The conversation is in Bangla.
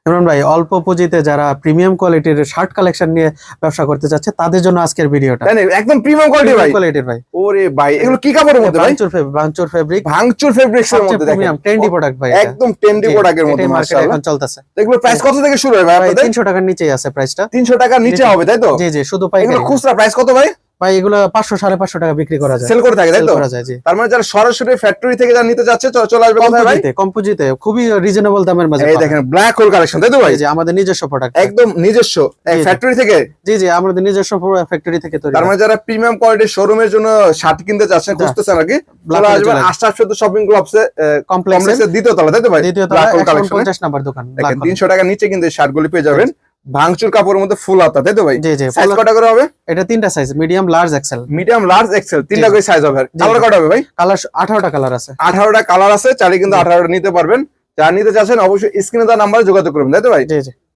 ইমরান ভাই, অল্প পুঁজিতে যারা প্রিমিয়াম কোয়ালিটির শার্ট কালেকশন নিয়ে ব্যবসা করতে চাচ্ছে তাদের জন্য আজকের ভিডিওটা। তাই না? একদম প্রিমিয়াম কোয়ালিটি ভাই। কোয়ালিটির ভাই। ওরে ভাই, এগুলো কি কাপড়ের মধ্যে ভাই? ভাঙচুর ফেব্রিক। ভাঙচুর ফেব্রিক্স এর মধ্যে দেখেন। প্রিমিয়াম ট্রেন্ডি প্রোডাক্ট ভাই। একদম ট্রেন্ডি প্রোডাক্টের মধ্যে মার্কেটে মাশাআল্লাহ এখন চলতেছে। এগুলো প্রাইস কত থেকে শুরু হয় ভাই আপনাদের? 300 টাকার নিচেই আছে প্রাইসটা। 300 টাকার নিচে হবে তাই তো? জি জি, শুধু এগুলো পাইকারি। খুচরা প্রাইস কত ভাই? ভাই এগুলো 500 550 টাকা বিক্রি করা যায়। সেল করে থাকে তাই তো? করা যায় জি। তার মানে যারা সরাসরি ফ্যাক্টরি থেকে যারা নিতে যাচ্ছে চলে আসবে কোথায় ভাই? কম্পোজিটে খুবই রিজনেবল দামের মাঝে। এই দেখেন ব্ল্যাক হোল কালেকশন তাই তো ভাই? জি, আমাদের নিজস্ব প্রোডাক্ট। একদম নিজস্ব ফ্যাক্টরি থেকে। জি জি, আমাদের নিজস্ব ফ্যাক্টরি থেকে তৈরি। তার মানে যারা প্রিমিয়াম কোয়ালিটির শোরুমের জন্য শার্ট কিনতে যাচ্ছেন, খুঁজতেছেন নাকি, চলে আসবেন আশরাফ শপিং কমপ্লেক্সে কমপ্লেক্সের দ্বিতীয় তলা তাই তো ভাই? দ্বিতীয় তলা 150 নাম্বার দোকান। 300 টাকার নিচে কিন্তু এই শার্টগুলি পেয়ে যাবেন। ভাঙচুর কাপড়ের মধ্যে ফুল হাতা তাই তো ভাই? জি জি। সাইজ কটা করে হবে? এটা তিনটা size, medium, large, XL. Medium, large, XL তিনটা করে সাইজ হবে। কালার কটা হবে ভাই? কালার 18টা কালার আছে। 18টা কালার আছে, চাইলে কিন্তু 18টা নিতে পারবেন। যারা নিতে চাচ্ছেন অবশ্যই স্ক্রিনে দেওয়া নাম্বারে যোগাযোগ করবেন তাই তো ভাই? জি জি।